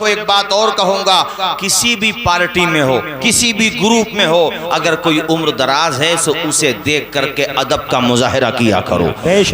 کو ایک بات اور کہوں گا، کسی بھی پارٹی میں ہو، کسی بھی گروپ میں ہو، اگر کوئی عمر دراز ہے تو اسے دیکھ کر کے ادب کا مظاہرہ کیا کرو۔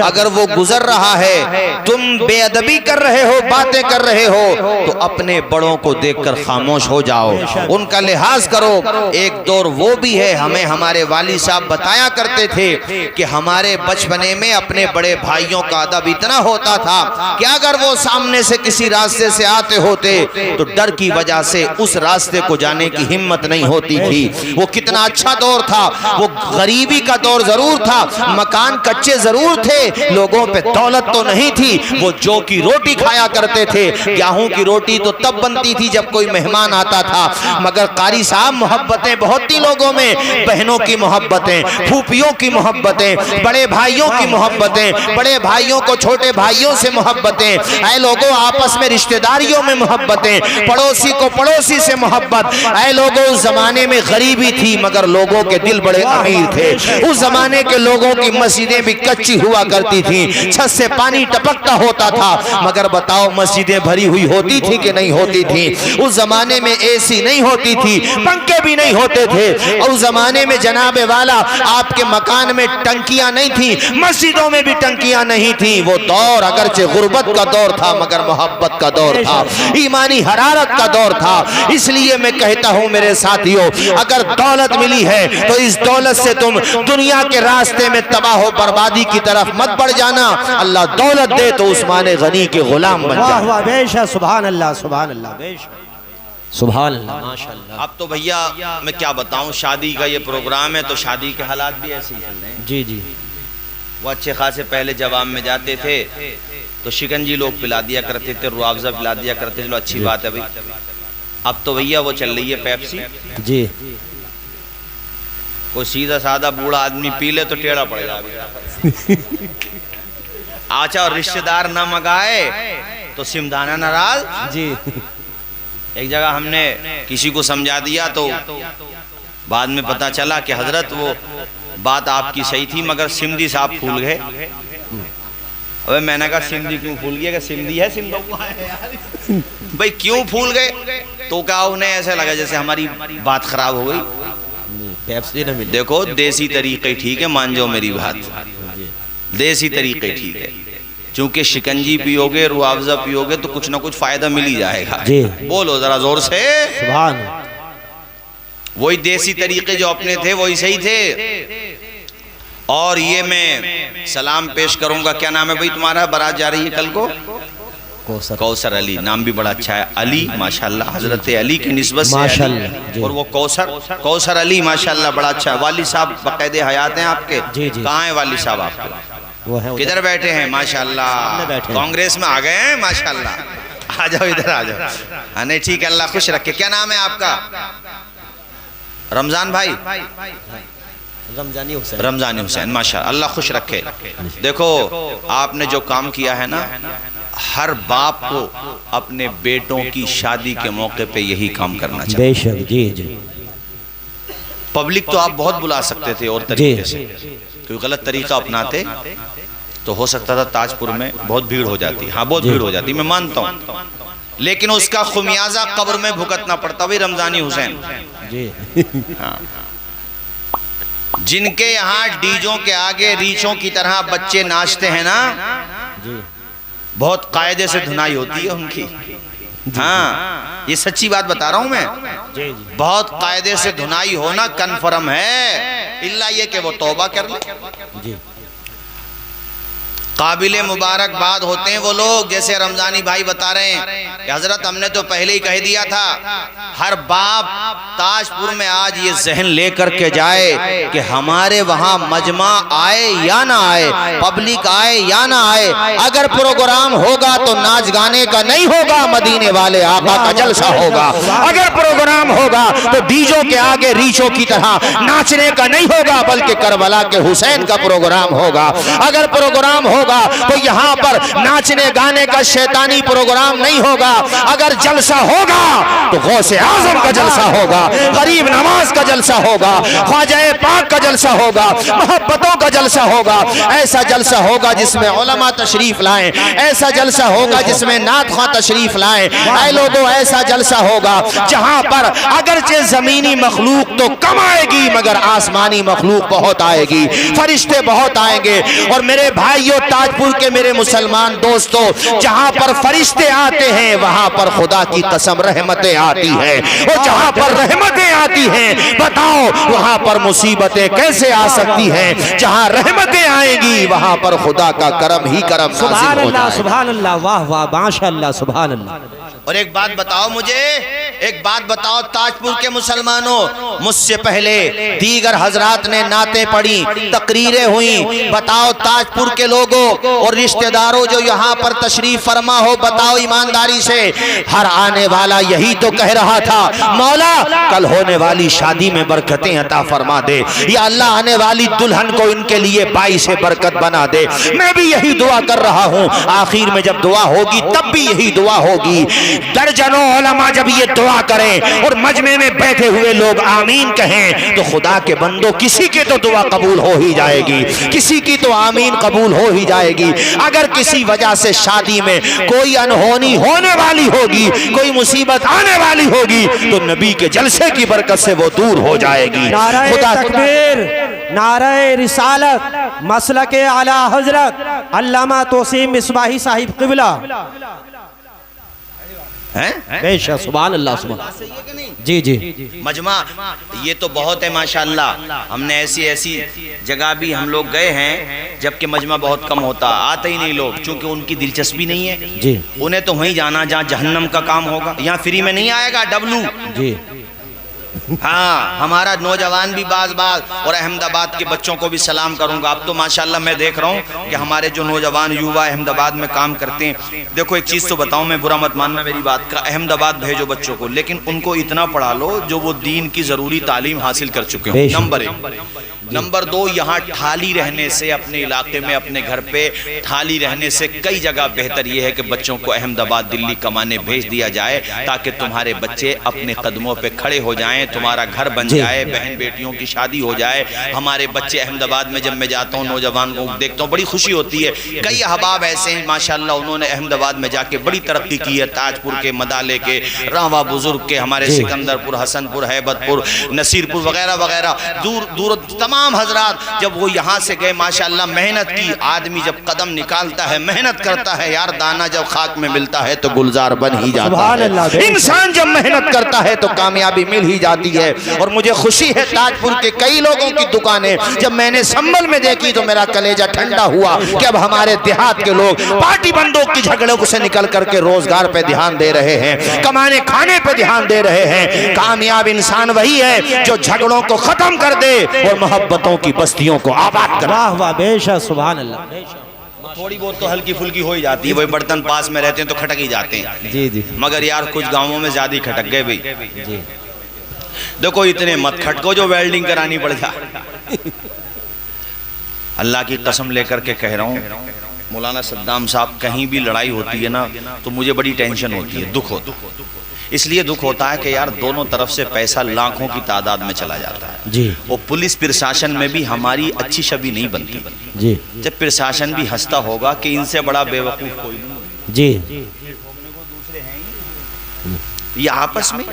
اگر وہ گزر رہا ہے، تم بے ادبی کر رہے ہو، باتیں کر رہے ہو، تو اپنے بڑوں کو دیکھ کر خاموش ہو جاؤ، ان کا لحاظ کرو۔ ایک دور وہ بھی ہے، ہمیں ہمارے والد صاحب بتایا کرتے تھے کہ ہمارے بچپنے میں اپنے بڑے بھائیوں کا ادب اتنا ہوتا تھا کہ اگر وہ سامنے سے کسی راستے سے آتے ہوتے تو ڈر کی وجہ سے اس راستے کو جانے کی ہمت نہیں ہوتی تھی۔ وہ کتنا اچھا دور تھا، وہ غریبی کا دور ضرور تھا، مکان کچے ضرور تھے، لوگوں پہ دولت تو نہیں تھی، وہ جو کی روٹی کھایا کرتے تھے۔ گیہوں کی روٹی تو تب بنتی تھی جب کوئی مہمان آتا تھا، مگر قاری صاحب محبتیں بہت تھی لوگوں میں، بہنوں کی محبتیں، پھوپھیوں کی محبتیں، بڑے بھائیوں کی محبتیں، بڑے بھائیوں کو چھوٹے بھائیوں سے محبتیں، اے لوگوں آپس میں رشتہ داریوں میں محبتیں، پڑوسی کو پڑوسی سے محبت۔ اے لوگوں اس زمانے میں غریبی تھی مگر لوگوں کے دل بڑے امیر تھے۔ اس زمانے کے لوگوں کی مسجدیں بھی کچی ہوا کرتی تھیں، چھت سے پانی ٹپکتا ہوتا تھا، مگر بتاؤ مسجدیں بھری ہوئی ہوتی تھی کہ نہیں ہوتی تھی؟ اس زمانے میں اے سی نہیں ہوتی تھی، پنکھے بھی نہیں ہوتے تھے، اور اس زمانے میں جناب والا آپ کے مکان میں ٹنکیاں نہیں تھیں، مسجدوں میں بھی ٹنکیاں نہیں تھیں۔ وہ دور اگرچہ غربت کا دور تھا مگر محبت کا دور تھا، ایمانی حرارت کا دور تھا۔ اس لیے میں کہتا ہوں میرے ساتھیوں، اگر دولت ملی ہے تو اس دولت سے تم دنیا کے راستے میں تباہ و بربادی کی طرف مت بڑھ جانا۔ اللہ دولت دے تو عثمان غنی کے غلام بن جانا۔ واہ واہ، بے شک، سبحان اللہ، سبحان اللہ، بے شک، سبحان اللہ، ماشاءاللہ۔ اب تو بھیا میں کیا بتاؤں، شادی کا یہ پروگرام ہے تو شادی کے حالات بھی ایسے ہی چل رہے ہیں۔ جی جی، وہ اچھے خاصے پہلے جواب میں جاتے تھے تو شکنجی لوگ پلا دیا کرتے تھے، روح افزا پلا دیا کرتے تھے، اچھی بات ہے بھئی۔ اب تو بھیا وہ چل رہی ہے پیپسی۔ جی، کوئی سیدھا سادہ بوڑھا آدمی پی لے تو ٹیڑھا پڑ جائے۔ آچا اور رشتہ دار نہ مگائے تو سمدانہ ناراض۔ جی، ایک جگہ ہم نے کسی کو سمجھا دیا تو بعد میں پتا چلا کہ حضرت وہ بات آپ کی صحیح تھی مگر سمدھی صاحب پھول گئے۔ ابھی میں نے کہا سمدھی کیوں پھول گیا، کہ سمدھی ہے سمدھوا ہے بھئی کیوں پھول گئے؟ تو کہا انہیں ایسے لگا جیسے ہماری بات خراب ہو گئی۔ پیپسی نہ ملی۔ دیکھو دیسی طریقے ٹھیک ہے، مان جاؤ میری بات، دیسی طریقے ٹھیک ہے، چونکہ شکنجی پیو گے، روح افزا پیو گے تو کچھ نہ کچھ فائدہ مل ہی جائے گا۔ جی، بولو ذرا زور سے، سبحان، وہی دیسی طریقے جو اپنے تھے وہی صحیح تھے۔ اور یہ میں سلام پیش کروں گا، کیا نام ہے بھئی تمہارا؟ برات جا رہی ہے کل کو؟ کوثر علی، نام بھی بڑا اچھا ہے، علی ماشاءاللہ، حضرت علی کی نسبت سے علی، اور وہ کوثر علی ماشاءاللہ بڑا اچھا ہے۔ والد صاحب بقید حیات ہیں آپ کے؟ کہاں ہیں والد صاحب آپ کے؟ کدھر بیٹھے ہیں؟ ماشاءاللہ کانگریس میں آ گئے ہیں ماشاءاللہ، آ جاؤ ادھر آ جاؤ۔ ہاں نہیں ٹھیک ہے، اللہ خوش رکھے۔ کیا نام ہے آپ کا؟ رمضان بھائی، رمضانی حسین، ماشاءاللہ اللہ خوش رکھے۔ دیکھو آپ نے جو کام کیا ہے نا، ہر باپ کو اپنے بیٹوں کی شادی کے موقع پہ یہی کام کرنا چاہیے۔ بے شک، جی جی، پبلک تو آپ بہت بلا سکتے تھے اور طریقے سے، کوئی غلط طریقہ اپناتے تو ہو سکتا تھا تاج پور میں بہت بھیڑ ہو جاتی، ہاں بہت بھیڑ ہو جاتی، میں مانتا ہوں، لیکن اس کا خمیازہ قبر میں بھگتنا پڑتا بھی رمضانی حسین۔ جی، جن کے یہاں ڈیجوں کے آگے ریچوں کی طرح بچے ناچتے ہیں نا، بہت قاعدے سے دھنائی ہوتی ہے ان کی۔ ہاں یہ سچی بات بتا رہا ہوں میں، بہت قاعدے سے دھنائی ہونا کنفرم ہے، اللہ یہ کہ وہ توبہ کر لے۔ قابل مبارکباد ہوتے ہیں وہ لوگ جیسے رمضانی بھائی بتا رہے ہیں کہ حضرت ہم نے تو پہلے ہی کہہ دیا تھا، ہر باپ تاج پور میں آج یہ ذہن لے کر کے جائے کہ ہمارے وہاں مجمع آئے یا نہ آئے، پبلک آئے یا نہ آئے، اگر پروگرام ہوگا تو ناچ گانے کا نہیں ہوگا، مدینے والے آقا کا جلسہ ہوگا۔ اگر پروگرام ہوگا تو ڈیجوں کے آگے ریچوں کی طرح ناچنے کا نہیں ہوگا بلکہ کربلا کے حسین کا پروگرام ہوگا۔ اگر پروگرام ہوگا ہوگا تو یہاں پر ناچنے گانے کا شیطانی پروگرام نہیں ہوگا. اگر جلسہ ہوگا تو غوث اعظم کا جلسہ ہوگا, غریب نواز کا جلسہ ہوگا, خواجہ پاک کا جلسہ ہوگا, محبتوں کا جلسہ ہوگا. ایسا جلسہ ہوگا جس میں علماء تشریف لائیں, ایسا جلسہ ہوگا جس میں نعت خواں تشریف لائیں. اے لوگوں, ایسا جلسہ ہوگا جہاں پر اگرچہ زمینی مخلوق تو کم آئے گی مگر آسمانی مخلوق بہت آئے گی, فرشتے بہت آئیں گے. اور میرے بھائیوں, تاجپور کے میرے مسلمان دوستو, جہاں پر فرشتے آتے ہیں وہاں پر خدا کی قسم رحمتیں آتی ہیں, اور جہاں پر رحمتیں آتی ہیں بتاؤ وہاں پر مصیبتیں کیسے آ سکتی ہیں؟ جہاں رحمتیں آئیں گی وہاں پر خدا کا کرم ہی کرم نازل سبحان ہو اللہ, جائے. سبحان اللہ, واہ واہ, ماشاء اللہ, سبحان اللہ. اور ایک بات بتاؤ مجھے, ایک بات بتاؤ تاجپور کے مسلمانوں, مجھ سے پہلے دیگر حضرات نے نعتیں پڑھی, تقریریں ہوئیں. بتاؤ تاجپور کے لوگوں اور رشتہ داروں جو یہاں پر تشریف فرما ہو, بتاؤ ایمانداری سے, ہر آنے والا یہی تو کہہ رہا تھا مولا کل ہونے والی شادی میں برکتیں عطا فرما دے, یا اللہ آنے والی دلہن کو ان کے لیے باعث برکت بنا دے. میں بھی یہی دعا کر رہا ہوں. آخر میں جب دعا ہوگی تب بھی یہی دعا ہوگی. درجنوں علماء جب یہ دعا کریں اور مجمع میں بیٹھے ہوئے لوگ آمین کہیں تو خدا کے بندوں کسی کی تو دعا قبول ہو ہی جائے گی, کسی کی تو آمین قبول ہو ہی جائے گی. اگر کسی وجہ سے شادی میں کوئی انہونی ہونے والی ہوگی, کوئی مصیبت آنے والی ہوگی تو نبی کے جلسے کی برکت سے وہ دور ہو جائے گی. نعرہ تکبیر, نعرہ رسالت, مسلک اعلی حضرت علامہ توسیم مصباحی صاحب قبلہ. بے شک, سبحان اللہ, سبحان اللہ. جی جی, مجمع یہ تو بہت ہے ماشاءاللہ. ہم نے ایسی جگہ بھی ہم لوگ گئے ہیں جبکہ مجمع بہت کم ہوتا, آتے ہی نہیں لوگ, چونکہ ان کی دلچسپی نہیں ہے. جی, انہیں تو وہیں جانا جہاں جہنم کا کام ہوگا. یہاں فری میں نہیں آئے گا ڈبلو. جی, ہاں, ہمارا نوجوان بھی باز اور احمد آباد کے بچوں کو بھی سلام کروں گا. اب تو ماشاءاللہ میں دیکھ رہا ہوں کہ ہمارے جو نوجوان یووا احمد آباد میں کام کرتے ہیں, دیکھو ایک چیز تو بتاؤں, میں برا مت ماننا میری بات کا, احمد آباد بھیجو بچوں کو لیکن ان کو اتنا پڑھا لو جو وہ دین کی ضروری تعلیم حاصل کر چکے ہوں. نمبر 1. نمبر 2, یہاں ٹھالی رہنے سے, اپنے علاقے میں اپنے گھر پہ ٹھالی رہنے سے کئی جگہ بہتر یہ ہے کہ بچوں کو احمد آباد دلی کمانے بھیج دیا جائے تاکہ تمہارے بچے اپنے قدموں پہ کھڑے ہو جائیں, تمہارا گھر بن جائے, بہن بیٹیوں کی شادی ہو جائے. ہمارے بچے احمد آباد میں جب میں جاتا ہوں نوجوان کو دیکھتا ہوں بڑی خوشی ہوتی ہے. کئی احباب ایسے ہیں ماشاءاللہ انہوں نے احمد آباد میں جا کے بڑی ترقی کی ہے. تاجپور کے, مدالے کے, راوا بزرگ کے, ہمارے سکندر پور, حسن پور, ہیبت پور, نصیر پور وغیرہ وغیرہ دور تمام حضرات جب وہ یہاں سے گئے ماشاءاللہ محنت کی. آدمی جب قدم نکالتا ہے محنت کرتا ہے یار, دانا جب خاک میں ملتا ہے تو گلزار بن ہی جاتا ہے. انسان جب محنت کرتا ہے تو کامیابی مل ہی جاتی ہے. اور مجھے خوشی ہے تاجپور کے کئی لوگوں کی دکانیں جب میں نے سنبل میں دیکھی تو میرا کلیجہ ٹھنڈا ہوا کہ اب ہمارے دیہات کے لوگ پارٹی بندوق کی جھگڑوں سے نکل کر کے روزگار پہ دھیان دے رہے ہیں, کمانے کھانے پہ دھیان دے رہے ہیں. کامیاب انسان وہی ہے جو جھگڑوں کو ختم کر دے اور محبتوں کی بستیوں کو آباد کرے. واہ واہ, بے شک, سبحان اللہ. تھوڑی بہت تو ہلکی پھلکی ہو ہی جاتی ہے, وہی برتن پاس میں رہتے ہیں تو کھٹک ہی جاتے ہیں. جی جی, مگر یار کچھ گاؤں میں زیادہ کھٹک گئے بھئی. جی, دیکھو اتنے مت کھٹکو جو ویلڈنگ کرانی پڑ جائے. اللہ کی قسم لے کر کے کہہ رہا ہوں, مولانا صدام صاحب کہیں بھی لڑائی ہوتی ہے نا تو مجھے بڑی ٹینشن ہوتی ہے, دکھ ہوتا ہے. اس لیے دکھ ہوتا ہے کہ یار دونوں طرف سے پیسہ لاکھوں کی تعداد میں چلا جاتا ہے. جی, وہ پولیس پرشاسن میں بھی ہماری اچھی شبی نہیں بنتی. جی, جب پرشاسن بھی ہنستا ہوگا کہ ان سے بڑا بے وقوف کوئی نہیں, جی, یہ آپس میں.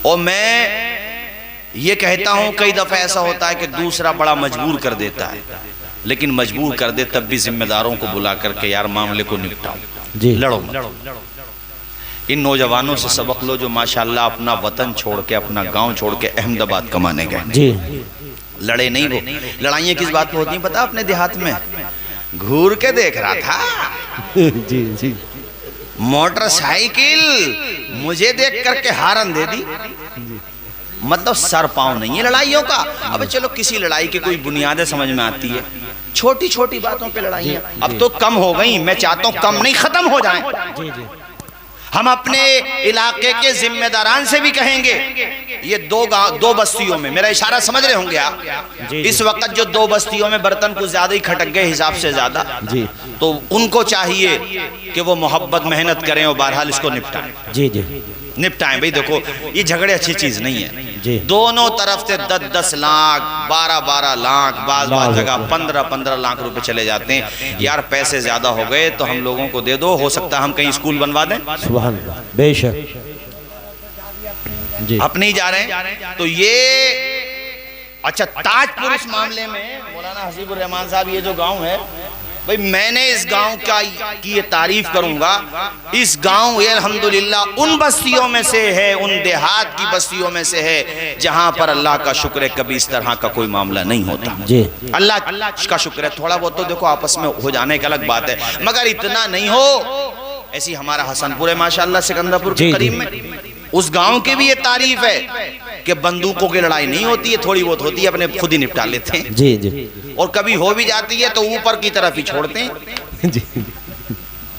اور میں یہ کہتا ہوں کئی دفعہ ایسا ہوتا ہے کہ دوسرا بڑا مجبور کر دیتا ہے, لیکن مجبور کر دے تب بھی ذمہ داروں کو بلا کر کے یار معاملے کو نپٹاؤ, جی, لڑو. ان نوجوانوں سے سبق لو جو ماشاءاللہ اپنا وطن چھوڑ کے, اپنا گاؤں چھوڑ کے احمد آباد کمانے گئے. جی, لڑے نہیں. وہ لڑائیاں کس بات پہ ہوتی ہیں پتا اپنے دیہات میں؟ گھور کے دیکھ رہا تھا, جی, جی, موٹر سائیکل مجھے دیکھ کر کے ہارن دے دی. مطلب سر پاؤں نہیں ہے لڑائیوں کا. اب چلو کسی لڑائی کی کوئی بنیادیں سمجھ میں آتی ہے, چھوٹی چھوٹی باتوں پہ لڑائیاں اب تو کم ہو گئی. میں چاہتا ہوں کم نہیں ختم ہو جائیں. جی, جی, ہم اپنے علاقے کے ذمہ داران سے بھی کہیں گے، یہ دو بستیوں میں، میرا اشارہ سمجھ رہے ہوں گے آپ، اس وقت جو 2 بستیوں میں برتن کچھ زیادہ ہی کھٹک گئے حساب سے زیادہ، تو ان کو چاہیے کہ وہ محبت محنت کریں اور بہرحال اس کو نپٹائیں بھئی دیکھو یہ جھگڑے اچھی چیز نہیں ہے، دونوں طرف سے 10-10 لاکھ 12-12 لاکھ بعض جگہ 15-15 لاکھ روپے چلے جاتے ہیں، یار پیسے زیادہ ہو گئے تو ہم لوگوں کو دے دو، ہو سکتا ہے ہم کہیں اسکول بنوا دیں، سبحان اللہ، بے شک آپ نہیں جا رہے ہیں تو یہ اچھا تاج پور اس معاملے میں مولانا حسیب الرحمان صاحب یہ جو گاؤں ہے بھئی میں نے اس گاؤں کی یہ تعریف کروں گا، اس گاؤں یہ الحمدللہ ان بستیوں میں سے ہے، ان دیہات کی بستیوں میں سے ہے جہاں پر اللہ کا شکر ہے کبھی اس طرح کا کوئی معاملہ نہیں ہوتا، اللہ کا شکر ہے، تھوڑا بہت تو دیکھو آپس میں ہو جانے کا الگ بات ہے مگر اتنا نہیں ہو، ایسی ہمارا حسن پور ہے ماشاءاللہ سکندرپور کے قریب میں، اس گاؤں کی بھی یہ تعریف ہے کہ بندوقوں کی لڑائی نہیں ہوتی ہے، تھوڑی بہت ہوتی ہے اپنے خود ہی نپٹا لیتے ہیں، اور کبھی ہو بھی جاتی ہے تو اوپر کی طرف ہی چھوڑتے ہیں،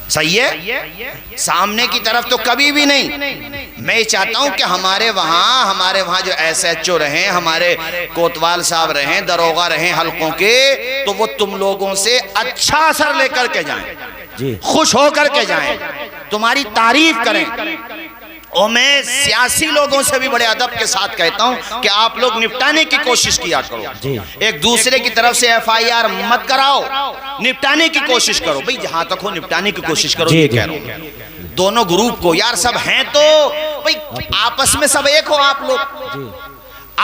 صحیح ہے، سامنے کی طرف تو کبھی بھی نہیں۔ میں چاہتا ہوں کہ ہمارے وہاں جو ایس ایچ او رہیں، ہمارے کوتوال صاحب رہیں، دروغہ رہیں حلقوں کے، تو وہ تم لوگوں سے اچھا اثر لے کر کے جائیں، خوش ہو کر کے جائیں، تمہاری تعریف کریں، اور میں سیاسی لوگوں سے بھی بڑے ادب کے ساتھ کہتا ہوں کہ آپ لوگ نپٹانے کی کوشش کیا کرو، ایک دوسرے کی طرف سے ایف آئی آر مت کراؤ، نپٹانے کی کوشش کرو، بھئی جہاں تک ہو نپٹانے کی کوشش کرو، یہ کہہ رہا ہوں دونوں گروپ کو، یار سب ہیں تو بھئی آپس میں سب ایک ہو، آپ لوگ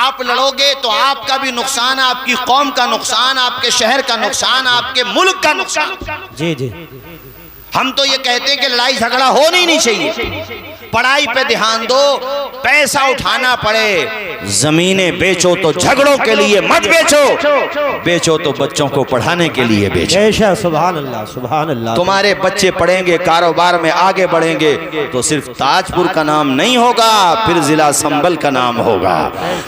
آپ لڑو گے تو آپ کا بھی نقصان، آپ کی قوم کا نقصان، آپ کے شہر کا نقصان، آپ کے ملک کا نقصان۔ ہم تو یہ کہتے ہیں کہ لڑائی جھگڑا ہو نہیں چاہیے، پڑھائی پہ دھیان دو، پیسہ اٹھانا پڑے زمینیں بیچو تو جھگڑوں کے لیے مت بیچو تو بچوں کو پڑھانے کے لیے بیچو، سبحان اللہ سبحان اللہ، تمہارے بچے پڑھیں گے، کاروبار میں آگے بڑھیں گے تو صرف تاج پور کا نام نہیں ہوگا، پھر ضلع سنبل کا نام ہوگا،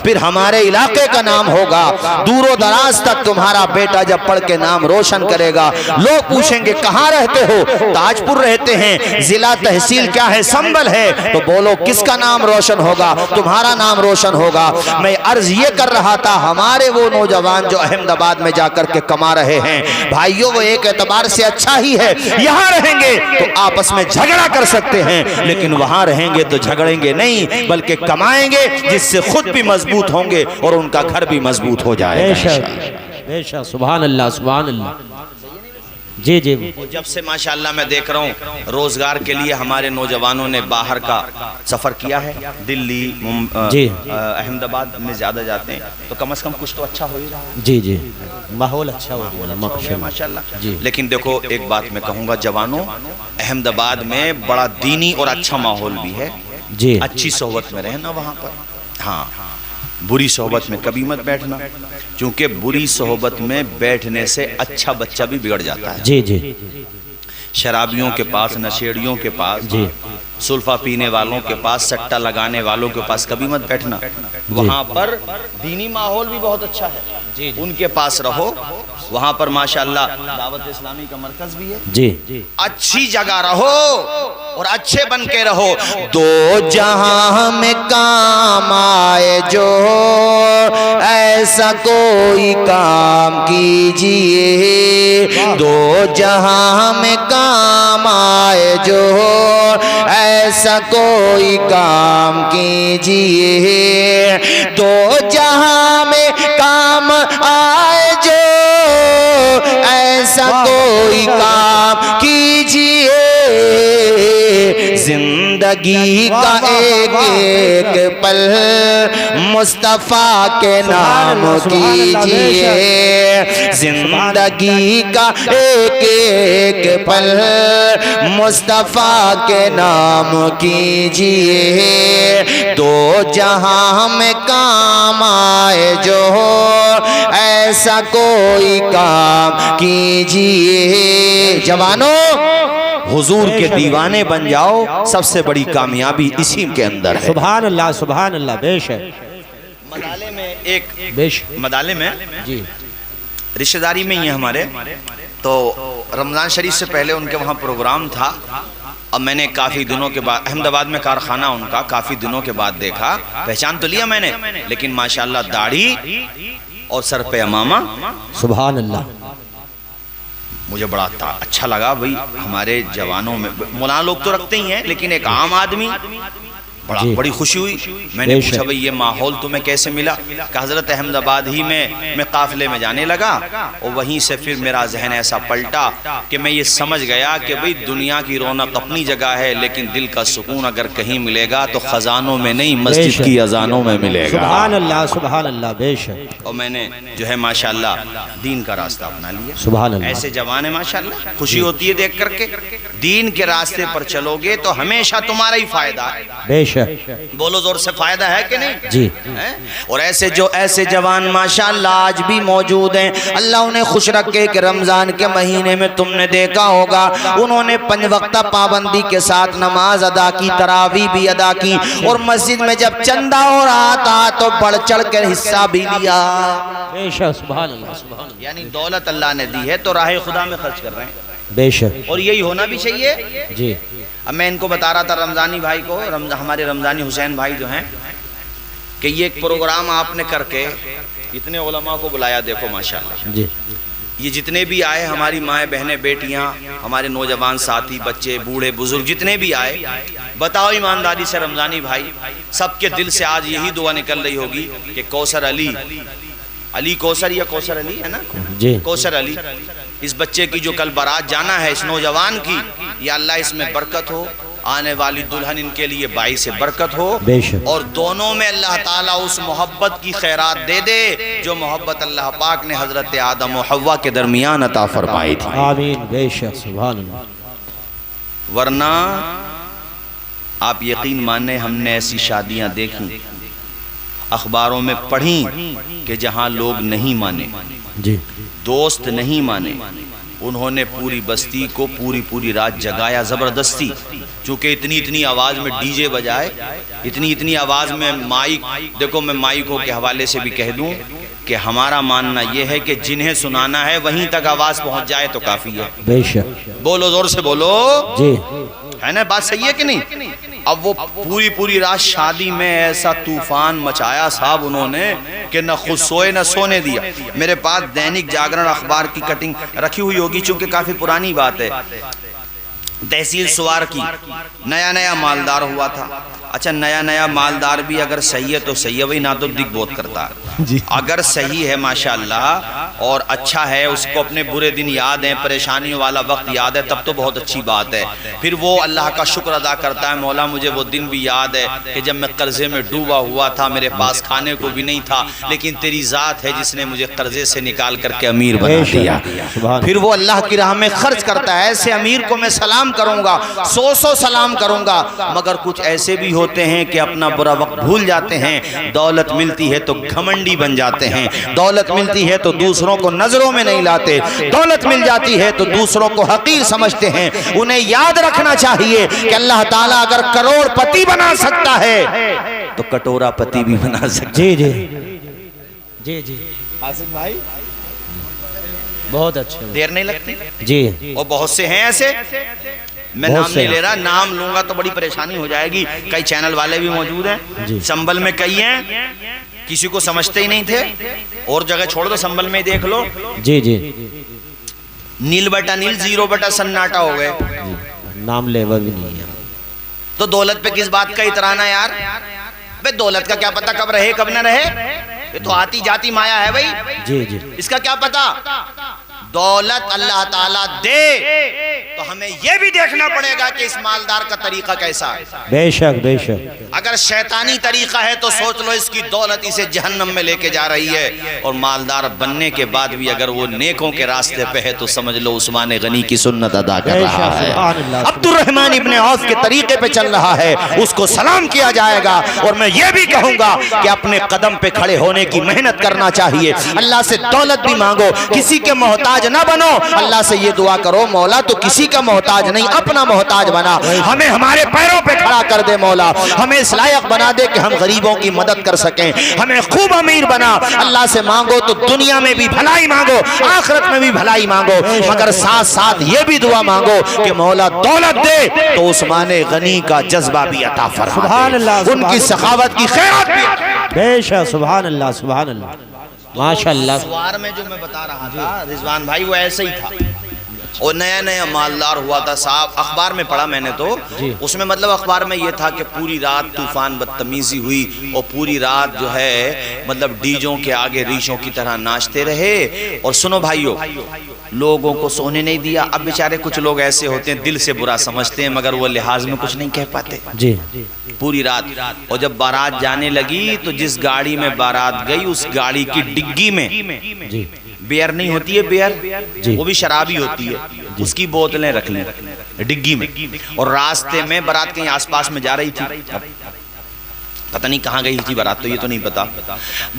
پھر ہمارے علاقے کا نام ہوگا، دور و دراز تک تمہارا بیٹا جب پڑھ کے نام روشن کرے گا، لوگ پوچھیں گے کہاں رہتے ہو؟ تاج پور رہتے ہیں، ضلع تحصیل کیا ہے؟ سنبل ہے، تو بولو کس کا نام روشن ہوگا؟ تمہارا نام روشن ہوگا۔ میں عرض یہ کر رہا تھا ہمارے وہ نوجوان جو احمد آباد میں جا کر کے کما رہے ہیں بھائیوں، وہ ایک اعتبار سے اچھا ہی ہے، یہاں رہیں گے تو آپس میں جھگڑا کر سکتے ہیں لیکن وہاں رہیں گے تو جھگڑیں گے نہیں بلکہ کمائیں گے، جس سے خود بھی مضبوط ہوں گے اور ان کا گھر بھی مضبوط ہو جائے گا۔ بے شک سبحان اللہ سبحان اللہ، جی جب سے ماشاءاللہ میں دیکھ رہا ہوں روزگار کے لیے ہمارے نوجوانوں نے باہر کا سفر کیا ہے، دلی احمد آباد میں زیادہ جاتے ہیں، تو کم از کم کچھ تو اچھا ہو ہی رہا ہے، ماحول اچھا ہو رہا ہے ماشاءاللہ۔ لیکن دیکھو ایک بات میں کہوں گا جوانوں، احمد آباد میں بڑا دینی اور اچھا ماحول بھی ہے، اچھی صحبت میں رہنا وہاں پر، ہاں بری صحبت میں کبھی مت بیٹھنا، چونکہ بری صحبت میں بیٹھنے سے اچھا بچہ بھی بگڑ جاتا ہے۔ شرابیوں کے پاس، نشیڑیوں کے پاس، سلفا پینے والوں کے پاس، سٹا لگانے والوں کے پاس کبھی مت بیٹھنا، وہاں پر دینی ماحول بھی بہت اچھا ہے، ان کے پاس رہو، وہاں پر ماشاءاللہ دعوت اسلامی کا مرکز بھی ہے، اچھی جگہ رہو اور اچھے بن کے رہو، دو جہاں میں کام آئے جو ایسا کوئی کام کیجئے، دو جہاں میں کام آئے جو ایسا کوئی کام کیجئے، دو جہاں میں کام آئے جو ایسا کوئی کام کیجئے، زندگی کا ایک ایک پل مصطفیٰ کے نام کیجئے، زندگی کا ایک ایک پل مصطفیٰ کے نام کیجئے، دو جہاں میں کام آئے جو ایسا کوئی کام کیجئے۔ جوانوں حضور کے دیوانے بن جاؤ، سب سے بڑی کامیابی اسی کے اندر ہے۔ سبحان اللہ سبحان اللہ، بے شک۔ مدالے میں مدالے میں رشتہ داری میں ہی ہیں ہمارے، تو رمضان شریف سے پہلے ان کے وہاں پروگرام تھا، اب میں نے کافی دنوں کے بعد احمد آباد میں کارخانہ ان کا کافی دنوں کے بعد دیکھا، پہچان تو لیا میں نے، لیکن ماشاءاللہ داڑھی اور سر پہ امامہ، سبحان اللہ، مجھے بڑا اچھا لگا۔ بھئی ہمارے جوانوں میں مولانا لوگ تو رکھتے ہی ہیں، لیکن ایک عام آدمی، بڑی خوشی ہوئی۔ میں نے پوچھا بھئی یہ ماحول تمہیں کیسے ملا؟ کہ حضرت احمد آباد ہی میں قافلے میں جانے لگا، اور وہیں سے پھر میرا ذہن ایسا پلٹا کہ میں یہ سمجھ گیا کہ بھئی دنیا کی رونق اپنی جگہ ہے، لیکن دل کا سکون اگر کہیں ملے گا تو خزانوں میں نہیں، مسجد کی اذانوں میں ملے گا۔ سبحان اللہ، سبحان اللہ، بے شک۔ اور میں نے جو ہے ماشاءاللہ دین کا راستہ اپنا لیا۔ سبحان اللہ، ایسے جوان ہیں ماشاءاللہ، خوشی ہوتی ہے دیکھ کر کے۔ دین کے راستے پر چلو گے تو ہمیشہ تمہارا ہی فائدہ ہے۔ بے شک، بولو زور سے، فائدہ ہے کہ نہیں؟ جی۔ اور ایسے جوان ماشاءاللہ آج بھی موجود ہیں، اللہ انہیں خوش رکھے کہ رمضان کے مہینے میں تم نے دیکھا ہوگا انہوں نے 5 وقتہ پابندی کے ساتھ نماز ادا کی، تراویح بھی ادا کی، اور مسجد میں جب چندہ ہو رہا تھا تو بڑھ چڑھ کر حصہ بھی لیا۔ بے شک، سبحان اللہ، سبحان اللہ، یعنی دولت اللہ نے دی ہے تو راہ خدا میں خرچ کر رہے ہیں، بے شک، اور یہی ہونا بھی چاہیے۔ جی۔ اب میں ان کو بتا رہا تھا رمضانی بھائی کو، ہمارے رمضانی حسین بھائی جو ہیں، کہ یہ ایک پروگرام آپ نے کر کے اتنے علماء کو بلایا، دیکھو ماشاءاللہ جی، یہ جتنے بھی آئے، ہماری مائیں بہنیں بیٹیاں، ہمارے نوجوان ساتھی، بچے بوڑھے بزرگ جتنے بھی آئے، بتاؤ ایمانداری سے رمضانی بھائی، سب کے دل سے آج یہی دعا نکل رہی ہوگی کہ کوثر علی کوثر یا کوثر علی ہے نا جی، کوثر علی، اس بچے کی جو کل بارات جانا ہے، اس نوجوان کی، یا اللہ اس میں برکت ہو، آنے والی دلہن ان کے لیے باعث برکت ہو، بے شک، اور دونوں میں اللہ تعالیٰ اس محبت کی خیرات دے دے جو محبت اللہ پاک نے حضرت آدم و حوا کے درمیان عطا فرمائی تھی۔ آمین، بے شک، سبحان اللہ۔ ورنہ آپ یقین مانیں ہم نے ایسی شادیاں دیکھی، اخباروں میں پڑھیں کہ جہاں لوگ نہیں مانے، جی، دوست نہیں مانے، انہوں نے پوری بستی کو پوری رات جگایا زبردستی، چونکہ اتنی آواز میں ڈی جے بجائے، اتنی آواز میں مائک، دیکھو میں مائکوں کے حوالے سے بھی کہہ دوں کہ ہمارا ماننا یہ ہے کہ جنہیں سنانا ہے وہیں تک آواز پہنچ جائے تو کافی ہے۔ بے شک، بولو زور سے بولو، جی، ہے نا بات صحیح ہے کہ نہیں؟ اب وہ پوری رات شادی میں ایسا طوفان مچایا صاحب انہوں نے کہ نہ خود سوئے نہ سونے دیا۔ میرے پاس دینک جاگرن اخبار کی کٹنگ رکھی ہوئی ہوگی، چونکہ کافی پرانی بات ہے، تحصیل سوار کی، نیا مالدار ہوا تھا۔ اچھا نیا مالدار بھی اگر صحیح ہے تو صحیح ہے، وہی نہ تو دکھ بہت کرتا ہے، اگر صحیح ہے ماشاءاللہ اور اچھا ہے، اس کو اپنے برے دن یاد ہیں، پریشانیوں والا وقت یاد ہے، تب تو بہت اچھی بات ہے۔ پھر وہ اللہ کا شکر ادا کرتا ہے، مولا مجھے وہ دن بھی یاد ہے کہ جب میں قرضے میں ڈوبا ہوا تھا، میرے پاس کھانے کو بھی نہیں تھا، لیکن تیری ذات ہے جس نے مجھے قرضے سے نکال کر کے امیر بنا دیا۔ پھر وہ اللہ کی راہ میں خرچ کرتا ہے، ایسے امیر کو میں سلام کروں گا، 100 سلام کروں گا، مگر کچھ ایسے بھی ہوتے ہیں کہ اپنا برا وقت بھول جاتے ہیں، دولت ملتی ہے تو گھمنڈی بن جاتے ہیں، دولت ملتی ہے تو دوسروں کو نظروں میں نہیں لاتے، دولت مل جاتی ہے تو دوسروں کو حقیر سمجھتے ہیں۔ انہیں یاد رکھنا چاہیے کہ اللہ تعالیٰ اگر کروڑ پتی بنا سکتا ہے تو کٹورا پتی بھی بنا سکتا ہے۔ جی، حاسد بھائی بہت اچھے، دیر نہیں لگتی جی، اور بہت سے ہیں ایسے، میں نام نہیں لے رہا، نام لوں گا تو بڑی پریشانی ہو جائے گی، کئی چینل والے بھی موجود ہیں، سنبل میں کئی ہیں، کسی کو سمجھتے ہی نہیں تھے، اور جگہ چھوڑ دو، سنبل میں دیکھ لو، جی، نیل بٹا نیل، 0 سناٹا ہو گئے، نام لیوا بھی نہیں ہے۔ تو دولت پہ کس بات کا اترانا یار؟ بے دولت کا کیا پتا کب رہے کب نہ رہے، یہ تو آتی جاتی مایا ہے بھائی، جی، اس کا کیا پتا؟ دولت اللہ تعالیٰ دے تو ہمیں یہ بھی دیکھنا پڑے گا کہ اس مالدار کا طریقہ کیسا ہے۔ بے شک، اگر شیطانی طریقہ ہے تو سوچ لو اس کی دولت اسے جہنم میں لے کے جا رہی ہے، اور مالدار بننے کے بعد بھی اگر وہ نیکوں کے راستے پہ ہے تو سمجھ لو عثمان غنی کی سنت ادا کر رہا ہے، عبد الرحمن ابن عوف کے طریقے پہ چل رہا ہے، اس کو سلام کیا جائے گا۔ اور میں یہ بھی کہوں گا کہ اپنے قدم پہ کھڑے ہونے کی محنت کرنا چاہیے، اللہ سے دولت بھی مانگو، کسی کے محتاج نہ بنو، اللہ سے یہ دعا کرو مولا تو کسی کا محتاج نہیں، اپنا محتاج بنا، ہمیں ہمارے پیروں پہ کھڑا کر دے مولا، ہمیں اسلام لائق بنا دے کہ ہم غریبوں کی مدد کر سکیں، ہمیں خوب امیر بنا۔ اللہ سے مانگو تو دنیا میں بھی بھلائی مانگو، آخرت میں بھی بھلائی مانگو، مگر ساتھ ساتھ یہ بھی دعا مانگو کہ مولا دولت دے تو عثمان غنی کا جذبہ بھی عطا فرما سبحان اللہ، دے، ان کی سخاوت کی خیرات بھی عطا۔ بے شک، سبحان اللہ، سبحان اللہ، ماشاءاللہ۔ سوار میں جو میں بتا رہا تھا رضوان بھائی، وہ ایسے ہی تھا، اور نیا نیا مالدار ہوا تھا صاحب۔ اخبار میں پڑھا میں نے تو، اس میں مطلب اخبار میں یہ تھا کہ پوری رات طوفان بدتمیزی ہوئی، اور پوری رات جو ہے مطلب ڈیجوں کے آگے ریشوں کی طرح ناچتے رہے، اور سنو بھائیو، لوگوں کو سونے نہیں دیا۔ اب بیچارے کچھ لوگ ایسے ہوتے ہیں دل سے برا سمجھتے ہیں، مگر وہ لحاظ میں کچھ نہیں کہہ پاتے جی پوری رات۔ اور جب بارات جانے لگی تو جس گاڑی میں بارات گئی اس گاڑی کی ڈگی میں جی بیئر نہیں ہوتی ہے، بیئر وہ بھی شرابی ہوتی ہے، اس کی بوتلیں رکھ لیں ڈگی میں، اور راستے میں بارات کہیں آس پاس میں جا رہی تھی، پتہ نہیں کہاں گئی تھی بارات، تو یہ تو نہیں پتا،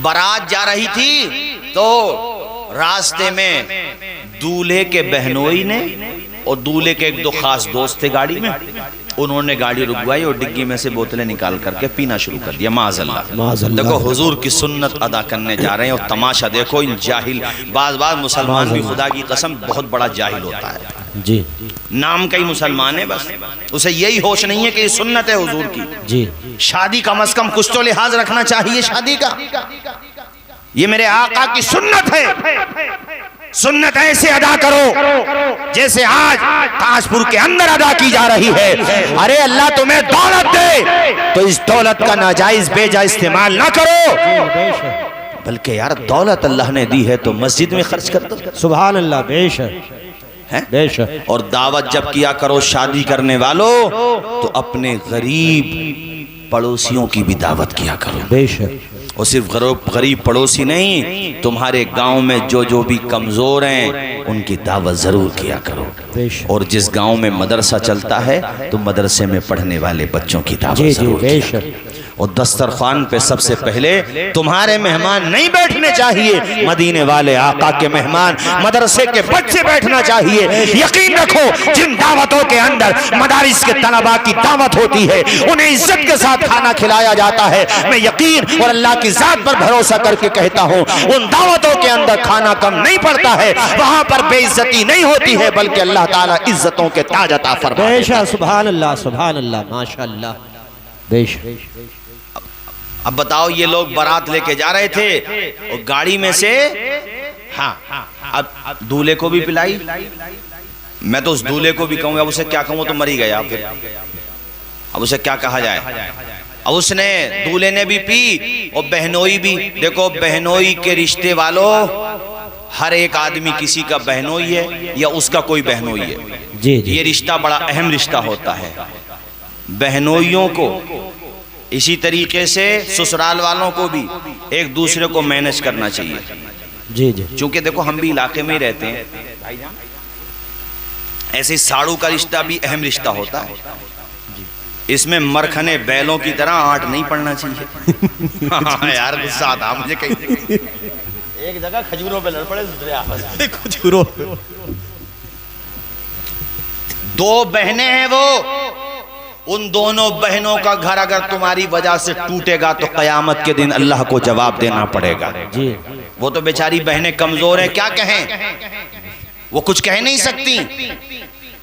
بارات جا رہی تھی تو راستے میں دولہے کے بہنوئی نے اور دولہے کے ایک دو خاص دوست تھے گاڑی میں، انہوں نے گاڑی رکوائی اور ڈگی میں سے بوتلیں نکال کر کے پینا شروع کر دیا، معاذ اللہ۔ دیکھو حضور کی سنت ادا کرنے جا رہے ہیں اور تماشا دیکھو ان جاہل، بعض مسلمان بھی خدا کی قسم بہت بڑا جاہل ہوتا ہے، جی نام کا ہی مسلمان ہے، بس اسے یہی ہوش نہیں ہے کہ یہ سنت ہے حضور کی۔ جی شادی کم از کم کچھ تو لحاظ رکھنا چاہیے شادی کا، یہ میرے آقا کی سنت ہے، سنت ایسے ادا کرو جیسے آج تاج پور کے اندر ادا کی جا رہی ہے۔ ارے اللہ تمہیں دولت دے تو اس دولت کا ناجائز بے جا استعمال نہ کرو، بلکہ یار دولت اللہ نے دی ہے تو مسجد میں خرچ کر دو، سبحان اللہ، بے شک بے شک۔ اور دعوت جب کیا کرو شادی کرنے والوں تو اپنے غریب پڑوسیوں کی بھی دعوت کیا کرو، بے شک، اور صرف غریب پڑوسی نہیں، تمہارے گاؤں میں جو بھی کمزور ہیں ان کی دعوت ضرور کیا کرو، اور جس گاؤں میں مدرسہ چلتا ہے تو مدرسے میں پڑھنے والے بچوں کی دعوت ضرور کیا کرو۔ اور دسترخوان پہ سب سے پہلے تمہارے مہمان نہیں بیٹھنے چاہیے، مدینے والے آقا کے مہمان مدرسے کے بچے بیٹھنا چاہیے۔ یقین رکھو جن دعوتوں کے اندر مدارس کے طلباء کی دعوت ہوتی ہے انہیں عزت کے ساتھ کھانا کھلایا جاتا ہے، میں یقین اور اللہ کی ذات پر بھروسہ کر کے کہتا ہوں ان دعوتوں کے اندر کھانا کم نہیں پڑتا ہے، وہاں پر بے عزتی نہیں ہوتی ہے، بلکہ اللہ تعالیٰ عزتوں کے تاج عطا فرماتا ہے۔ بے شک، سبحان اللہ، سبحان اللہ، ماشاءاللہ، بے شک۔ اب بتاؤ یہ لوگ بارات لے کے جا رہے تھے اور گاڑی میں سے ہاں اب دولہے کو بھی پلائی، میں تو اس دولہے کو بھی کہوں گا، اب اسے کیا کہوں تو مر ہی گیا، پھر اب اسے کیا کہا جائے، اب اس نے دولہے نے بھی پی اور بہنوئی بھی۔ دیکھو بہنوئی کے رشتے والوں ہر ایک آدمی کسی کا بہنوئی ہے یا اس کا کوئی بہنوئی ہے، جی جی، یہ رشتہ بڑا اہم رشتہ ہوتا ہے۔ بہنوئیوں کو اسی طریقے سے سسرال والوں کو بھی ایک دوسرے کو مینج کرنا چاہیے، جی جی، چونکہ دیکھو ہم بھی علاقے میں ہی رہتے ہیں، ایسے ساڑو کا رشتہ بھی اہم رشتہ ہوتا ہے، اس میں مرکھنے بیلوں کی طرح آٹھ نہیں پڑنا چاہیے۔ ہاں یار غصہ آتا مجھے، کہیں ایک جگہ کھجوروں پہ لڑ پڑے دوسرے آپس میں، کھجوروں دو بہنیں ہیں وہ، ان دونوں بہنوں کا گھر اگر تمہاری وجہ سے ٹوٹے گا تو قیامت کے دن اللہ کو جواب دینا پڑے گا۔ جی، وہ تو بیچاری بہنیں کمزور ہیں، کیا کہیں، وہ کچھ کہہ نہیں سکتی،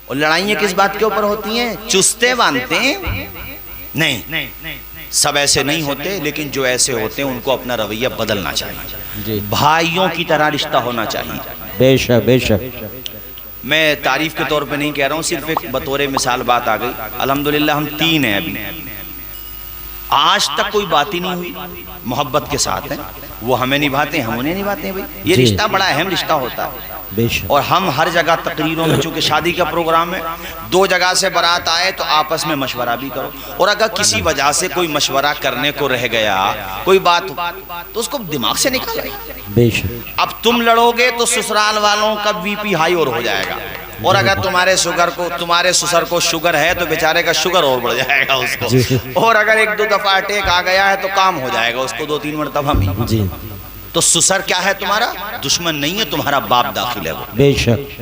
اور لڑائیاں کس بات کے اوپر ہوتی ہیں، چستے باندھتے ہیں، نہیں سب ایسے نہیں ہوتے، لیکن جو ایسے ہوتے ہیں ان کو اپنا رویہ بدلنا چاہیے، بھائیوں کی طرح رشتہ ہونا چاہیے۔ بے شک بے شک۔ میں تعریف کے طور پہ نہیں کہہ رہا ہوں، صرف ایک بطور مثال بات آ گئی۔ الحمدللہ ہم تین ہیں ابھی، آج تک کوئی بات ہی نہیں ہوئی، محبت کے ساتھ ہیں، وہ ہمیں نبھاتے ہیں ہم انہیں نبھاتے ہیں۔ بھائی یہ رشتہ بڑا اہم رشتہ ہوتا ہے، اور ہم ہر جگہ تقریروں میں، چونکہ شادی کا پروگرام ہے، دو جگہ سے بارات آئے تو آپس میں مشورہ بھی کرو، اور اگر کسی وجہ سے کوئی مشورہ کرنے کو رہ گیا کوئی بات تو اس کو دماغ سے نکالو۔ بے شک۔ اب تم لڑو گے تو سسرال والوں کا بی پی ہائی اور ہو جائے گا، اور اگر تمہارے سسر کو شوگر ہے تو بیچارے کا شوگر اور بڑھ جائے گا اس کو، اور اگر ایک دو دفعہ اٹیک آ گیا ہے تو کام ہو جائے گا اس کو 2-3 مرتبہ میں۔ جی، تو سسر کیا ہے تمہارا؟ دشمن نہیں ہے، تمہارا باپ داخل ہے وہ۔ بے شک۔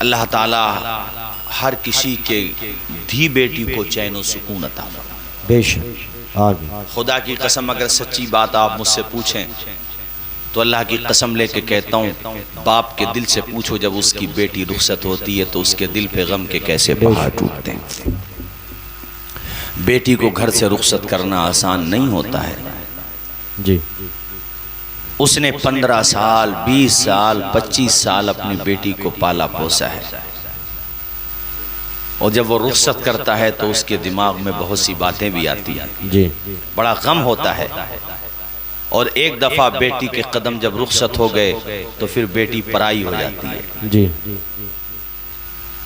اللہ تعالی ہر کسی کے دھی بیٹی کو چین و سکون عطا فرمائے۔ بے شک آمین۔ خدا کی قسم اگر سچی بات آپ مجھ سے پوچھیں تو اللہ کی قسم لے کے کہتا ہوں، باپ کے دل سے پوچھو جب اس کی بیٹی رخصت ہوتی ہے تو اس کے دل پہ غم کے کیسے پہاڑ ٹوٹتے ہیں۔ بیٹی کو گھر سے رخصت کرنا آسان نہیں ہوتا ہے۔ جی اس نے 15 سال 20 سال 25 سال اپنی بیٹی کو پالا پوسا ہے، اور جب وہ رخصت کرتا ہے تو اس کے دماغ میں بہت سی باتیں بھی آتی ہیں، جی بڑا غم ہوتا ہے۔ اور ایک دفعہ بیٹی کے قدم جب رخصت ہو گئے تو پھر بیٹی پرائی ہو جاتی ہے۔ جی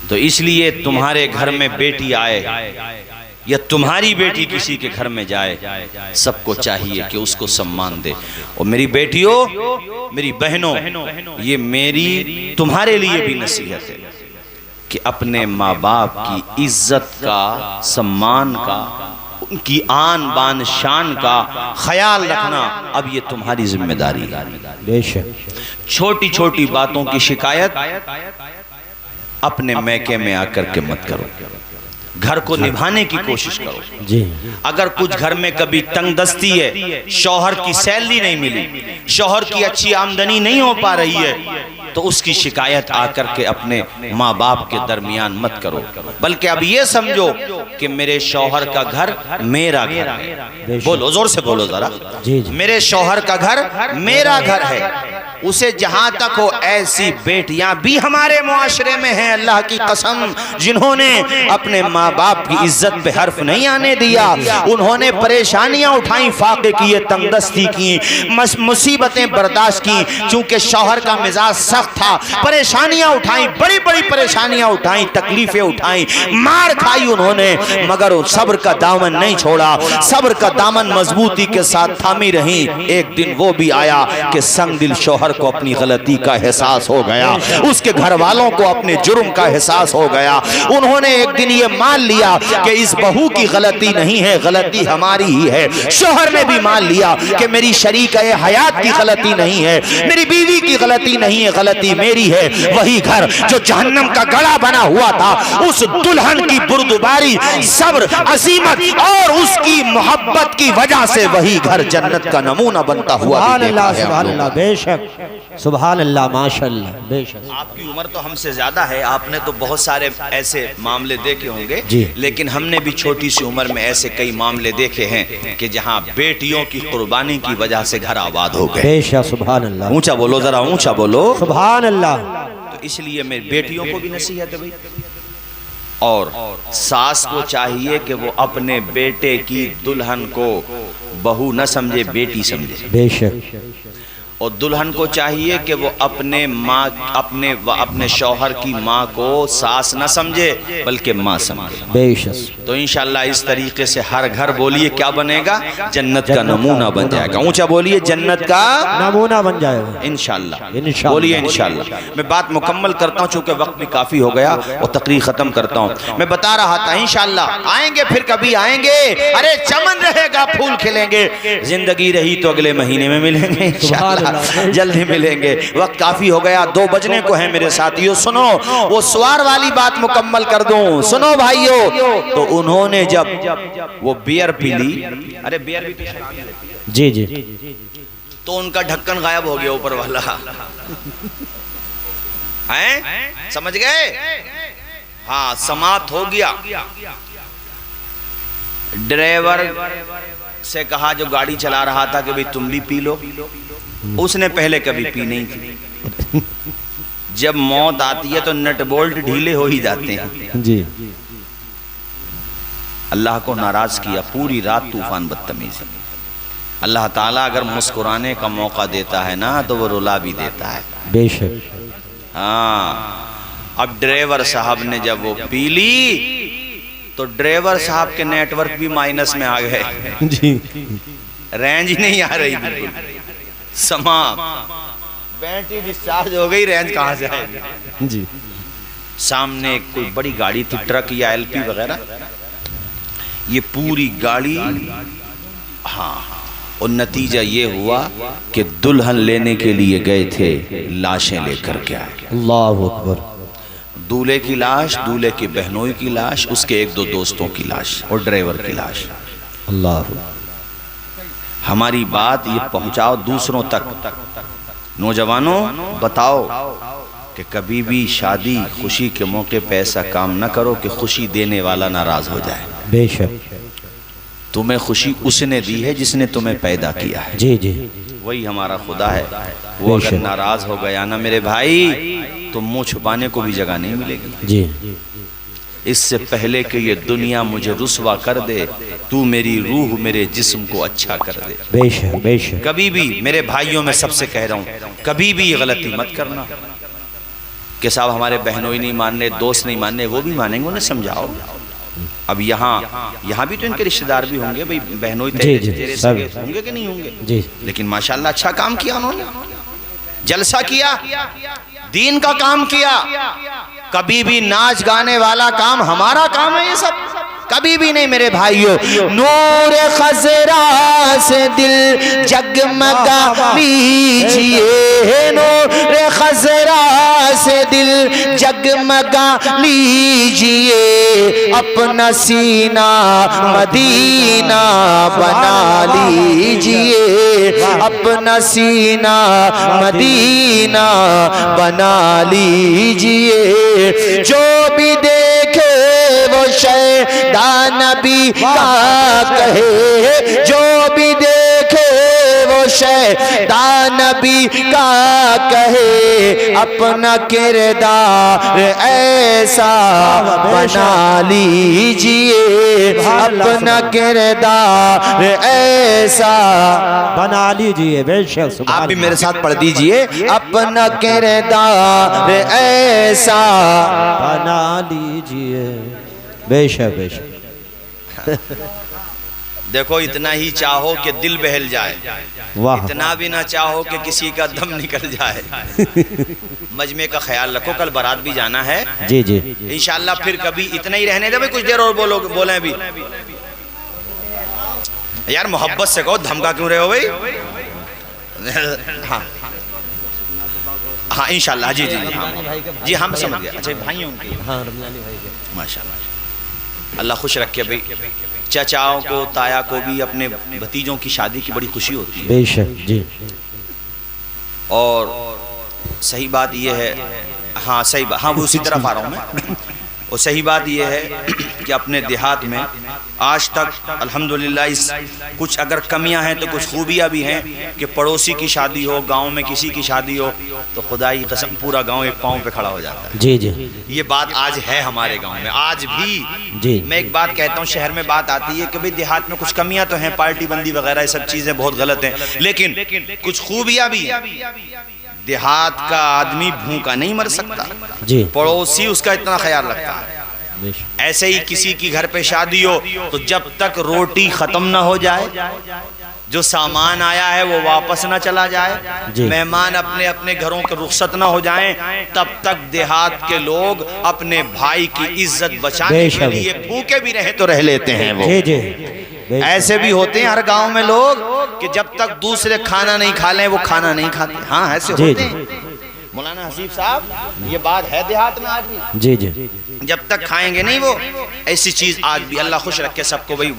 تو اس لیے تمہارے گھر میں بیٹی آئے یا تمہاری بیٹی کسی کے گھر میں جائے، سب کو چاہیے کہ اس کو سمان دے۔ اور میری بیٹیوں، میری بہنوں، یہ میری تمہارے لیے بھی نصیحت ہے کہ اپنے ماں باپ کی عزت کا، سمان کا، ان کی آن بان شان کا خیال رکھنا اب یہ تمہاری ذمہ داری ہے۔ بے شک چھوٹی چھوٹی باتوں کی شکایت اپنے میکے میں آ کر کے مت کرو، گھر کو نبھانے کی کوشش کرو۔ جی اگر کچھ گھر میں کبھی تنگ دستی ہے، شوہر کی سیلری نہیں ملی، شوہر کی اچھی آمدنی نہیں ہو پا رہی ہے، تو اس کی شکایت آ کر کے اپنے ماں باپ کے درمیان مت کرو، بلکہ اب یہ سمجھو کہ میرے شوہر کا گھر میرا گھر ہے۔ بولو، زور سے بولو ذرا، جی جی میرے شوہر کا گھر میرا گھر ہے۔ اسے جہاں تک ہو ایسی بیٹیاں بھی ہمارے معاشرے میں ہیں اللہ کی قسم، جنہوں نے اپنے ماں باپ کی عزت پہ حرف نہیں آنے دیا، انہوں نے پریشانیاں اٹھائیں، فاقے کیے، تنگ دستی کی، مصیبتیں برداشت کی، چونکہ شوہر کا مزاج سخت تھا، پریشانیاں اٹھائیں، بڑی بڑی پریشانیاں اٹھائیں، تکلیفیں اٹھائیں، مار کھائی انہوں نے، مگر صبر کا دامن نہیں چھوڑا، صبر کا دامن مضبوطی کے ساتھ تھامی رہیں۔ ایک دن وہ بھی آیا کہ سنگ دل شوہر کو اپنی غلطی کا احساس ہو گیا، اس کے گھر والوں کو اپنے جرم کا احساس ہو گیا۔ انہوں نے ایک دن یہ مان لیا کہ اس بہو کی غلطی نہیں ہے، غلطی ہماری ہی ہے۔ شوہر نے بھی مان لیا کہ میری شریکہ حیات کی غلطی نہیں ہے، میری بیوی کی غلطی نہیں ہے، غلطی میری ہے۔ وہی گھر جو جہنم کا گڑھا بنا ہوا تھا، اس دلہن کی بردباری، صبر، عزیمت اور اس کی محبت کی وجہ سے وہی گھر جنت کا نمونہ بنتا ہوا سبحان بھی اللہ دیکھا ہے۔ سبحان اللہ بے شک سبحان اللہ ماشاءاللہ بے شک۔ آپ کی عمر تو ہم سے زیادہ ہے، آپ نے تو بہت سارے ایسے معاملے دیکھے ہوں گے، جی لیکن ہم نے بھی چھوٹی سی عمر میں ایسے کئی معاملے دیکھے ہیں کہ جہاں بیٹیوں کی قربانی کی وجہ سے گھر آباد ہو گئے۔ بے شک سبحان اللہ اونچا بولو ذرا، اونچا بولو۔ سبحان اللہ۔ تو اس لیے میری بیٹیوں کو بھی نصیحت ہے بھائی، اور ساس کو چاہیے کہ وہ اپنے بیٹے کی دلہن کو بہو نہ سمجھے، بیٹی سمجھے، بے شک اور دلہن کو چاہیے کہ وہ اپنے شوہر کی ماں کو ساس نہ سمجھے بلکہ ماں سمجھے۔ بے شک تو انشاءاللہ اس طریقے سے ہر گھر بولیے کیا بنے گا؟ جنت کا نمونہ بن جائے گا۔ اونچا بولیے، جنت کا نمونہ بن جائے گا انشاءاللہ۔ انشاءاللہ۔ بولیے انشاءاللہ۔ میں بات مکمل کرتا ہوں چونکہ وقت بھی کافی ہو گیا اور تقریر ختم کرتا ہوں۔ میں بتا رہا تھا انشاءاللہ آئیں گے، پھر کبھی آئیں گے، ارے چمن رہے گا، پھول کھلیں گے، زندگی رہی تو اگلے مہینے میں ملیں گے انشاءاللہ، جلدی ملیں گے۔ وقت کافی ہو گیا، 2 بجنے کو ہیں میرے ساتھیوں۔ سنو، وہ سوار والی بات مکمل کر دوں، سنو بھائیو۔ تو انہوں نے جب وہ بیئر پی لی، ارے بیئر بھی جی جی تو ان کا ڈھکن غائب ہو گیا اوپر والا، ہیں سمجھ گئے؟ ہاں، سماعت ہو گیا۔ ڈرائیور سے کہا جو گاڑی چلا رہا تھا کہ بھئی تم بھی پی لو، اس نے پہلے کبھی پی نہیں تھی۔ جب موت آتی ہے تو نٹ بولٹ ڈھیلے ہو ہی جاتے ہیں۔ جی اللہ کو ناراض کیا، پوری رات طوفان بدتمیزی۔ اللہ تعالیٰ اگر مسکرانے کا موقع دیتا ہے نا تو وہ رلا بھی دیتا ہے۔ بے شک ہاں، اب ڈرائیور صاحب نے جب وہ پی لی تو ڈرائیور صاحب کے نیٹ ورک بھی مائنس میں آ گئے، جی رینج ہی نہیں آ رہی، بالکل سماعت، بیٹری ڈسچارج ہو گئی، رینج کہاں سے آئے گی؟ جی سامنے کوئی بڑی گاڑی تھی، ٹرک یا ایل پی وغیرہ، یہ پوری گاڑی، ہاں، اور نتیجہ یہ ہوا کہ دلہن لینے کے لیے گئے تھے، لاشیں لے کر کے آئے۔ اللہ اکبر۔ دولہے کی لاش، دولہے کی بہنوئی کی لاش، اس کے ایک دو دوستوں کی لاش اور ڈرائیور کی لاش۔ اللہ، ہماری بات یہ پہنچاؤ دوسروں تک۔ نوجوانوں بتاؤ کہ کبھی بھی شادی خوشی کے موقع پہ ایسا کام نہ کرو کہ خوشی دینے والا ناراض ہو جائے۔ بے شک، تمہیں خوشی اس نے دی ہے جس نے تمہیں پیدا کیا ہے، جی جی، وہی ہمارا خدا ہے۔ وہ اگر ناراض ہو گیا نا میرے بھائی تو منہ چھپانے کو بھی جگہ نہیں ملے گی۔ جی، اس سے پہلے کہ یہ دنیا مجھے رسوا کر دے، تو میری روح میرے جسم کو اچھا کر دے۔ بے شک، بے شک، کبھی بھی میرے بھائیوں میں سب سے کہہ رہا ہوں، کبھی بھی یہ غلطی مت کرنا کہ صاحب ہمارے بہنوئی نہیں ماننے، دوست نہیں ماننے، وہ بھی مانیں گے، انہیں سمجھاؤ۔ اب یہاں بھی تو ان کے رشتہ دار بھی ہوں گے بھئی، بہنوئی تیرے سگے ہوں گے کہ نہیں ہوں گے؟ جی، لیکن ماشاءاللہ اچھا کام کیا انہوں نے، جلسہ کیا، دین کا کام کیا۔ کبھی بھی ناچ گانے والا کام ہمارا کام ہے یہ سب، کبھی بھی نہیں میرے بھائیوں۔ نور خضرا سے دل جگمگا لیجئے، نور خضرا سے دل جگمگا لیجئے، اپنا سینہ مدینہ بنا لیجئے، اپنا سینہ مدینہ بنا لیجئے۔ جو بھی دیکھے وہ شیدان نبی کا کہے، جو بھی دیکھے وہ شیدان نبی کا کہے، اپنا کردار ایسا بنا لیجئے، اپنا کردار ایسا بنا لیجئے۔ بے شک، آپ بھی میرے ساتھ پڑھ دیجئے، اپنا کردار ایسا بنا لیجئے۔ بے شک، بے شک، دیکھو اتنا ہی چاہو کہ دل بہل جائے، واہ، اتنا بھی نہ چاہو کہ کسی کا دم نکل جائے۔ مجمع کا خیال رکھو، کل بارات بھی جانا ہے جی جی، انشاءاللہ۔ پھر کبھی اتنا ہی رہنے دے بھئی، کچھ دیر اور بولیں بھی یار، محبت سے کہو، دھمکا کیوں رہے ہو بھئی؟ ہاں انشاءاللہ، جی جی جی، ہم سمجھ گئے۔ اچھا بھائیوں کی، ہاں، رمضانی بھائی کے، ماشاءاللہ، اللہ خوش رکھے بھئی۔ چچاؤں کو، تایا کو بھی اپنے بھتیجوں کی شادی کی بڑی خوشی ہوتی ہے، بے شک، جی، اور صحیح بات یہ ہے، ہاں صحیح بات، ہاں وہ اسی طرف آ رہا ہوں میں، اور صحیح بات یہ ہے کہ اپنے دیہات میں آج تک الحمدللہ کچھ اگر کمیاں ہیں تو کچھ خوبیاں بھی ہیں کہ پڑوسی کی شادی ہو، گاؤں میں کسی کی شادی ہو تو خدائی قسم پورا گاؤں ایک پاؤں پہ کھڑا ہو جاتا ہے۔ جی جی، یہ بات آج ہے ہمارے گاؤں میں، آج بھی۔ جی، میں ایک بات کہتا ہوں، شہر میں بات آتی ہے کہ بھئی دیہات میں کچھ کمیاں تو ہیں، پارٹی بندی وغیرہ یہ سب چیزیں بہت غلط ہیں، لیکن کچھ خوبیاں بھی ہیں۔ دیہات کا آدمی بھوکا نہیں مر سکتا، جی، پڑوسی اس کا اتنا خیال رکھتا ہے۔ بے شک، ایسے ہی کسی کی گھر پہ شادی ہو تو جب تک روٹی ختم نہ ہو جائے، جو سامان آیا ہے وہ واپس نہ چلا جائے، جی، مہمان اپنے اپنے گھروں کے رخصت نہ ہو جائیں، تب تک دیہات کے لوگ اپنے بھائی کی عزت بچانے کے لیے بھوکے بھی رہیں تو رہ لیتے ہیں۔ وہ جی جی، ایسے بھی ہوتے ہیں ہر گاؤں میں لوگ کہ جب تک دوسرے کھانا نہیں کھا لیں وہ کھانا نہیں کھاتے۔ ہاں ایسے ہوتے ہیں مولانا حسیب صاحب، یہ بات ہے دیہات میں آج بھی، جی جی، جب تک کھائیں گے نہیں وہ ایسی چیز آج بھی۔ اللہ خوش رکھے سب کو بھئی۔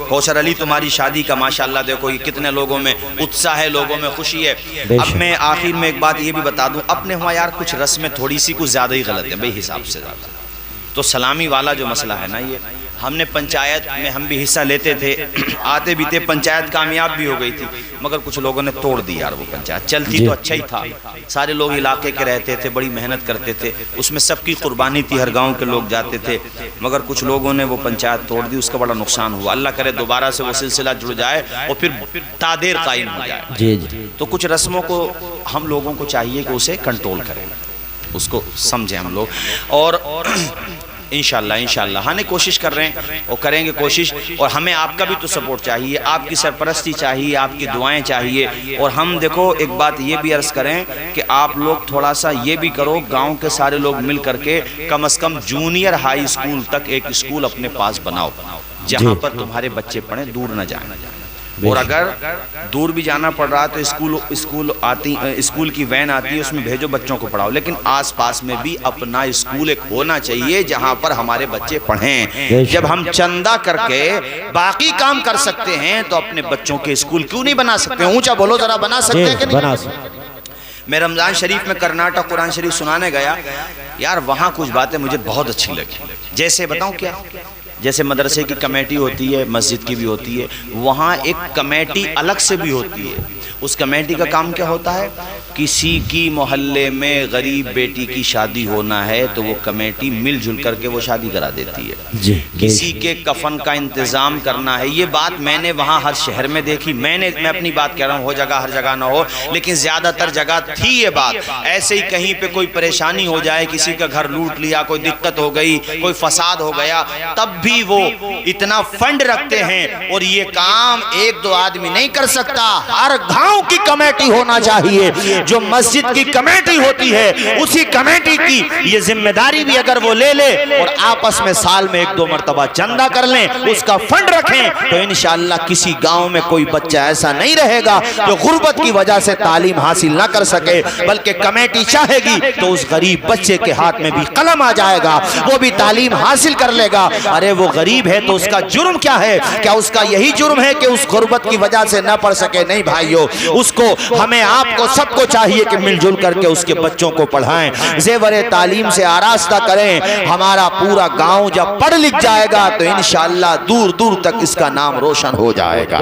کوثر علی تمہاری شادی کا ماشاءاللہ دیکھو یہ کتنے لوگوں میں اتساہ ہے، لوگوں میں خوشی ہے۔ اب میں آخر میں ایک بات یہ بھی بتا دوں، اپنے ہوا یار کچھ رسمیں تھوڑی سی کچھ زیادہ ہی غلط ہے بھئی، حساب سے زیادہ۔ تو سلامی والا جو مسئلہ ہے نا، یہ ہم نے پنچایت میں ہم بھی حصہ لیتے تھے، آتے بھی تھے، پنچایت کامیاب بھی ہو گئی تھی، مگر کچھ لوگوں نے توڑ دی یار وہ پنچایت۔ چلتی تو اچھا ہی تھا، سارے لوگ علاقے کے رہتے تھے، بڑی محنت کرتے تھے، اس میں سب کی قربانی تھی، ہر گاؤں کے لوگ جاتے تھے، مگر کچھ لوگوں نے وہ پنچایت توڑ دی، اس کا بڑا نقصان ہوا۔ اللہ کرے دوبارہ سے وہ سلسلہ جڑ جائے اور پھر تادیر قائم ہو جائے۔ جی جی، تو کچھ رسموں کو ہم لوگوں کو چاہیے کہ اسے کنٹرول کریں، اس کو سمجھیں ہم لوگ، اور انشاءاللہ ہاں نہیں کوشش کر رہے ہیں اور کریں گے کوشش، اور ہمیں آپ کا بھی تو سپورٹ چاہیے، آپ کی سرپرستی چاہیے، آپ کی دعائیں چاہیے۔ اور ہم دیکھو ایک بات یہ بھی عرض کریں کہ آپ لوگ تھوڑا سا یہ بھی کرو، گاؤں کے سارے لوگ مل کر کے کم از کم جونیئر ہائی اسکول تک ایک اسکول اپنے پاس بناؤ، جہاں پر تمہارے بچے پڑھیں، دور نہ جائیں۔ اور اگر دور بھی جانا پڑ رہا تو اسکول کی وین آتی ہے، اس میں بھیجو بچوں کو پڑھاؤ، لیکن آس پاس میں بھی اپنا اسکول ایک ہونا چاہیے جہاں پر ہمارے بچے پڑھیں۔ جب ہم چندہ کر کے باقی کام کر سکتے ہیں تو اپنے بچوں کے اسکول کیوں نہیں بنا سکتے؟ اونچا بولو ذرا، بنا سکتے ہیں کہ نہیں؟ بنا سکتے۔ میں رمضان شریف میں کرناٹک قرآن شریف سنانے گیا یار، وہاں کچھ باتیں مجھے بہت اچھی لگی۔ جیسے بتاؤں کیا؟ جیسے مدرسے کی کمیٹی ہوتی ہے، مسجد کی بھی ہوتی ہے، وہاں ایک کمیٹی الگ سے بھی ہوتی ہے۔ اس کمیٹی کا کام کیا ہوتا ہے؟ کسی کی محلے میں غریب بیٹی کی شادی ہونا ہے تو وہ کمیٹی مل جل کر کے وہ شادی کرا دیتی ہے۔ جی، کسی کے کفن کا انتظام کرنا ہے، یہ بات میں نے وہاں ہر شہر میں دیکھی۔ میں اپنی بات کہہ رہا ہوں، ہو جگہ ہر جگہ نہ ہو، لیکن زیادہ تر جگہ تھی یہ بات۔ ایسے ہی کہیں پہ کوئی پریشانی ہو جائے، کسی کا گھر لوٹ لیا، کوئی دقت ہو گئی، کوئی فساد ہو گیا، تب بھی وہ اتنا فنڈ رکھتے ہیں۔ اور یہ کام ایک دو آدمی نہیں کر سکتا، ہر گاؤں کی کمیٹی ہونا چاہیے۔ جو مسجد کی کمیٹی ہوتی ہے اسی کمیٹی کی یہ ذمہ داری بھی اگر وہ لے لے اور آپس میں سال میں ایک دو مرتبہ چندہ کر لیں، اس کا فنڈ رکھیں، تو انشاءاللہ کسی گاؤں میں کوئی بچہ ایسا نہیں رہے گا جو غربت کی وجہ سے تعلیم حاصل نہ کر سکے، بلکہ کمیٹی چاہے گی تو اس غریب بچے کے ہاتھ میں بھی قلم آ جائے گا، وہ بھی تعلیم حاصل کر لے گا۔ ارے وہ غریب ہے تو اس کا جرم کیا ہے؟ کیا اس کا یہی جرم ہے کہ اس غربت کی وجہ سے نہ پڑھ سکے؟ نہیں بھائیو، اس کو، ہمیں، آپ کو، سب کو چاہیے کہ مل جل کر کے اس کے بچوں کو پڑھائیں، زیور تعلیم سے آراستہ کریں۔ ہمارا پورا گاؤں جب پڑھ لکھ جائے گا تو انشاءاللہ دور دور تک اس کا نام روشن ہو جائے گا۔